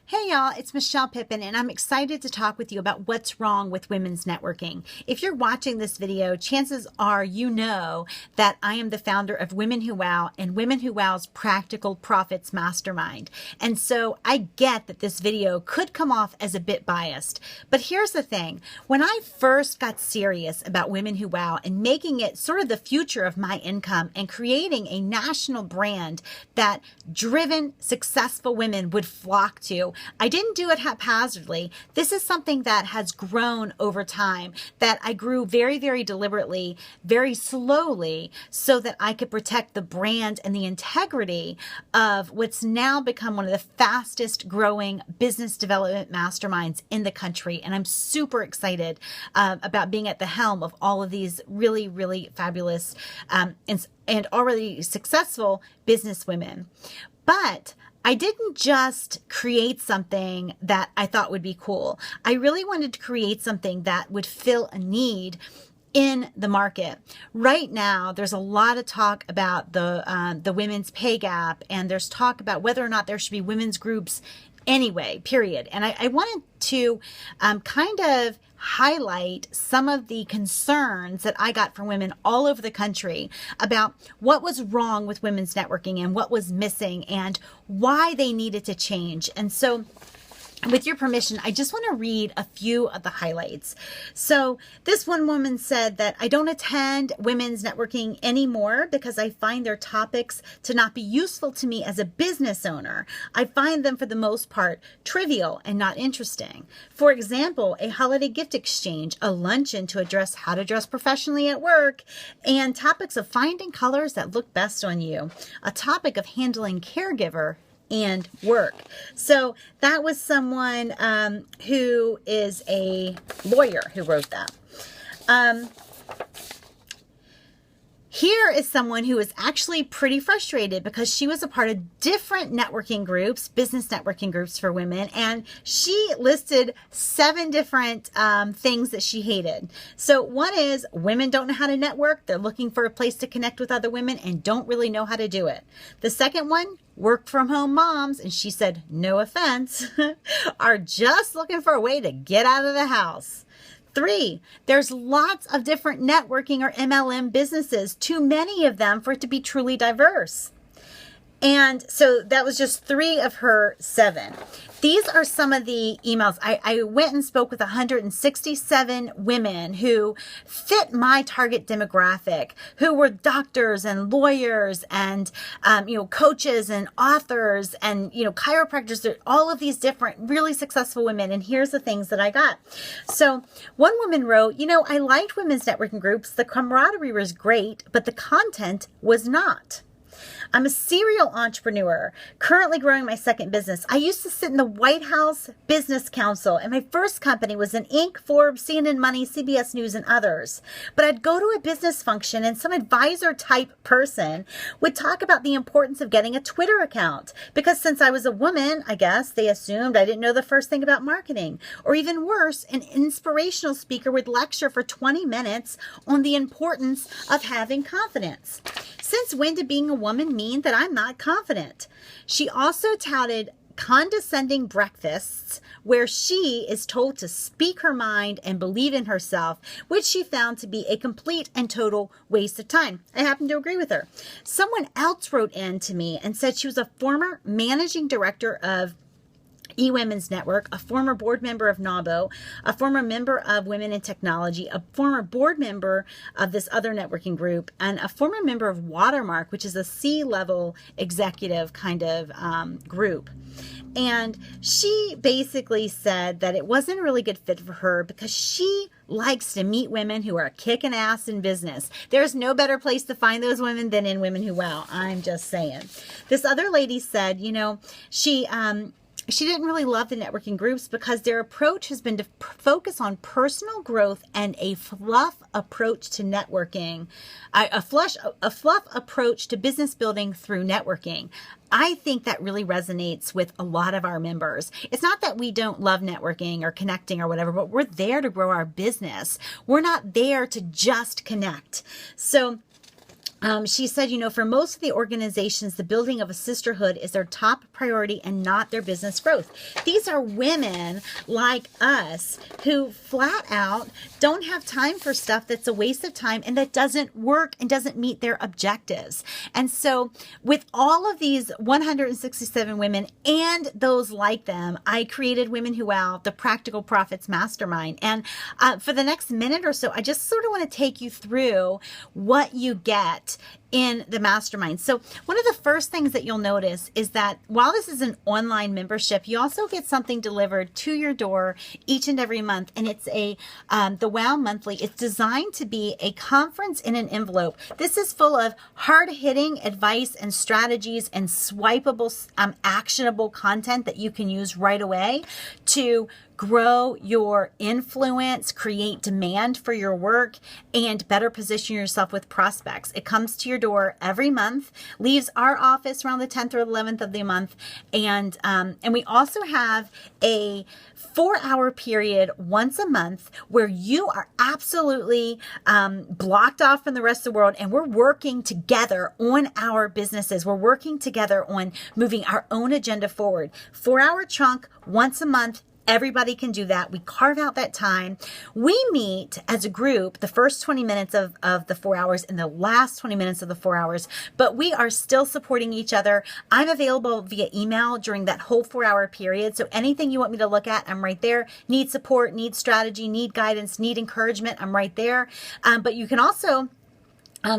Hey y'all, it's Michelle Pippin, and I'm excited to talk with you about what's wrong with women's networking. If you're watching this video, chances are you know that I am the founder of Women Who Wow and Women Who Wow's Practical Profits Mastermind. And so I get that this video could come off as a bit biased. But here's the thing. When I first got serious about Women Who Wow and making it sort of the future of my income and creating a national brand that driven, successful women would flock to, I didn't do it haphazardly. This is something that has grown over time, that I grew very, very deliberately, very slowly, so that I could protect the brand and the integrity of what's now become one of the fastest growing business development masterminds in the country. And I'm super excited about being at the helm of all of these really, really fabulous and already successful business women. But I didn't just create something that I thought would be cool. I really wanted to create something that would fill a need in the market. Right now, there's a lot of talk about the women's pay gap, and there's talk about whether or not there should be women's groups anyway, period. And I wanted to kind of highlight some of the concerns that I got from women all over the country about what was wrong with women's networking and what was missing and why they needed to change. And so, with your permission, I just want to read a few of the highlights. So this one woman said that I don't attend women's networking anymore because I find their topics to not be useful to me as a business owner. I find them for the most part trivial and not interesting. For example, a holiday gift exchange, a luncheon to address how to dress professionally at work, and topics of finding colors that look best on you, a topic of handling caregiver and work. So that was someone who is a lawyer who wrote that. Here is someone who is actually pretty frustrated because she was a part of different networking groups, business networking groups for women, and she listed 7 different things that she hated. So one is women don't know how to network. They're looking for a place to connect with other women and don't really know how to do it. The second one, work from home moms, and she said, no offense, are just looking for a way to get out of the house. 3, there's lots of different networking or MLM businesses, too many of them for it to be truly diverse. And so that was just 3 of her 7. These are some of the emails. I went and spoke with 167 women who fit my target demographic, who were doctors and lawyers and, coaches and authors and, chiropractors, all of these different really successful women. And here's the things that I got. So one woman wrote, I liked women's networking groups. The camaraderie was great, but the content was not. I'm a serial entrepreneur, currently growing my second business. I used to sit in the White House Business Council, and my first company was in Inc., Forbes, CNN Money, CBS News, and others. But I'd go to a business function, and some advisor type person would talk about the importance of getting a Twitter account, because since I was a woman, I guess they assumed I didn't know the first thing about marketing. Or even worse, an inspirational speaker would lecture for 20 minutes on the importance of having confidence. Since when did being a woman mean that I'm not confident? She also touted condescending breakfasts where she is told to speak her mind and believe in herself, which she found to be a complete and total waste of time. I happen to agree with her. Someone else wrote in to me and said she was a former managing director of eWomen's Network, a former board member of NAWBO, a former member of Women in Technology, a former board member of this other networking group, and a former member of Watermark, which is a C-level executive kind of group. And she basically said that it wasn't a really good fit for her because she likes to meet women who are kicking ass in business. There's no better place to find those women than in Women Who Wow. I'm just saying. This other lady said, she didn't really love the networking groups because their approach has been to focus on personal growth and a fluff approach to networking, a fluff approach to business building through networking. I think that really resonates with a lot of our members. It's not that we don't love networking or connecting or whatever, but we're there to grow our business. We're not there to just connect. So She said, for most of the organizations, the building of a sisterhood is their top priority and not their business growth. These are women like us who flat out don't have time for stuff that's a waste of time and that doesn't work and doesn't meet their objectives. And so with all of these 167 women and those like them, I created Women Who Wow, the Practical Profits Mastermind. And for the next minute or so, I just sort of want to take you through what you get in the mastermind. So one of the first things that you'll notice is that while this is an online membership, you also get something delivered to your door each and every month. And it's the Wow Monthly. It's designed to be a conference in an envelope. This is full of hard-hitting advice and strategies and swipeable, actionable content that you can use right away to grow your influence, create demand for your work, and better position yourself with prospects. It comes to your door every month, leaves our office around the 10th or 11th of the month, and we also have a 4-hour period once a month where you are absolutely blocked off from the rest of the world, and we're working together on our businesses. We're working together on moving our own agenda forward. 4-hour chunk once a month. Everybody can do that. We carve out that time. We meet as a group the first 20 minutes of the 4 hours and the last 20 minutes of the 4 hours, but we are still supporting each other. I'm available via email during that whole 4-hour period. So anything you want me to look at, I'm right there. Need support, need strategy, need guidance, need encouragement, I'm right there. But you can also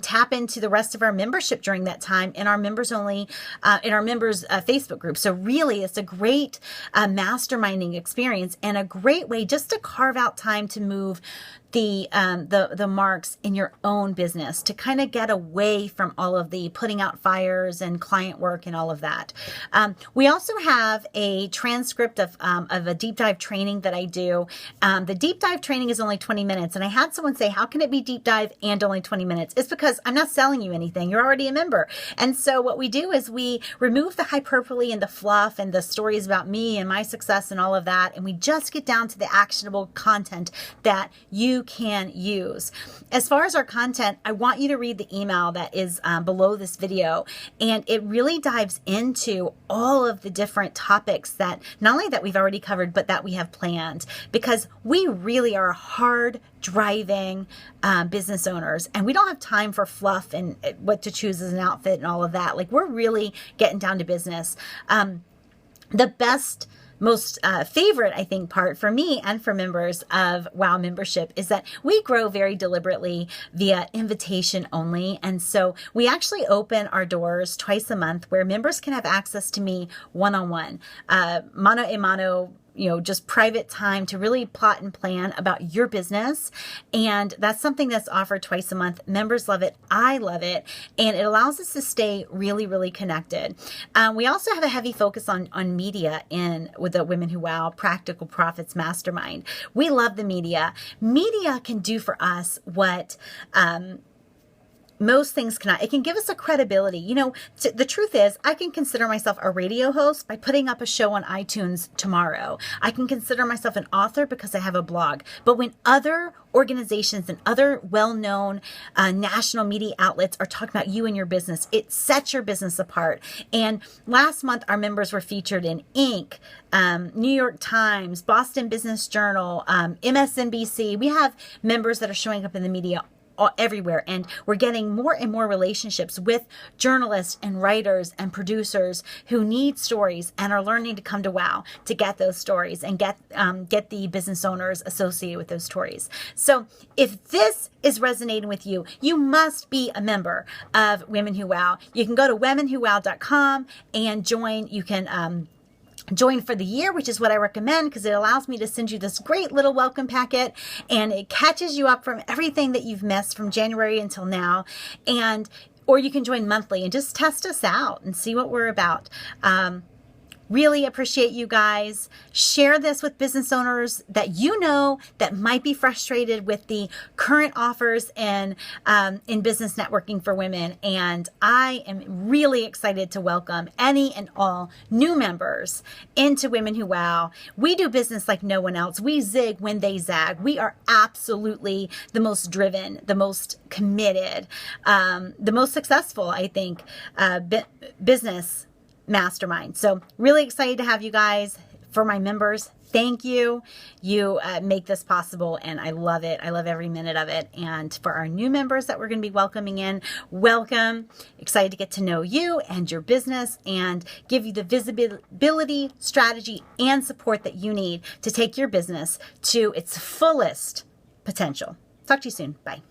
tap into the rest of our membership during that time in our members only, in our members Facebook group. So really it's a great masterminding experience and a great way just to carve out time to move the marks in your own business, to kind of get away from all of the putting out fires and client work and all of that. We also have a transcript of a deep dive training that I do. The deep dive training is only 20 minutes. And I had someone say, how can it be deep dive and only 20 minutes? It's because I'm not selling you anything. You're already a member. And so what we do is we remove the hyperbole and the fluff and the stories about me and my success and all of that. And we just get down to the actionable content that you can use. As far as our content, I want you to read the email that is below this video. And it really dives into all of the different topics that not only that we've already covered, but that we have planned, because we really are hard driving business owners, and we don't have time for fluff and what to choose as an outfit and all of that. Like, we're really getting down to business. The best, most favorite, I think, part for me and for members of WOW membership is that we grow very deliberately via invitation only. And so we actually open our doors twice a month where members can have access to me one-on-one, mano a mano, just private time to really plot and plan about your business. And that's something that's offered twice a month. Members love it. I love it. And it allows us to stay really, really connected. We also have a heavy focus on media with the Women Who Wow Practical Profits Mastermind. We love the media. Media can do for us what most things cannot. It can give us a credibility. The truth is, I can consider myself a radio host by putting up a show on iTunes tomorrow. I can consider myself an author because I have a blog. But when other organizations and other well-known national media outlets are talking about you and your business, it sets your business apart. And last month, our members were featured in Inc., New York Times, Boston Business Journal, MSNBC. We have members that are showing up in the media everywhere, and we're getting more and more relationships with journalists and writers and producers who need stories and are learning to come to WOW to get those stories and get the business owners associated with those stories. So if this is resonating with you, you must be a member of Women Who Wow. You can go to womenwhowow.com and join. You can join for the year, which is what I recommend because it allows me to send you this great little welcome packet, and it catches you up from everything that you've missed from January until now. Or you can join monthly and just test us out and see what we're about. Really appreciate you guys. Share this with business owners that you know that might be frustrated with the current offers in business networking for women. And I am really excited to welcome any and all new members into Women Who Wow. We do business like no one else. We zig when they zag. We are absolutely the most driven, the most committed, the most successful, I think, business mastermind. So really excited to have you guys. For my members, thank you. You make this possible, and I love it. I love every minute of it. And for our new members that we're going to be welcoming in, welcome. Excited to get to know you and your business and give you the visibility, strategy, and support that you need to take your business to its fullest potential. Talk to you soon. Bye.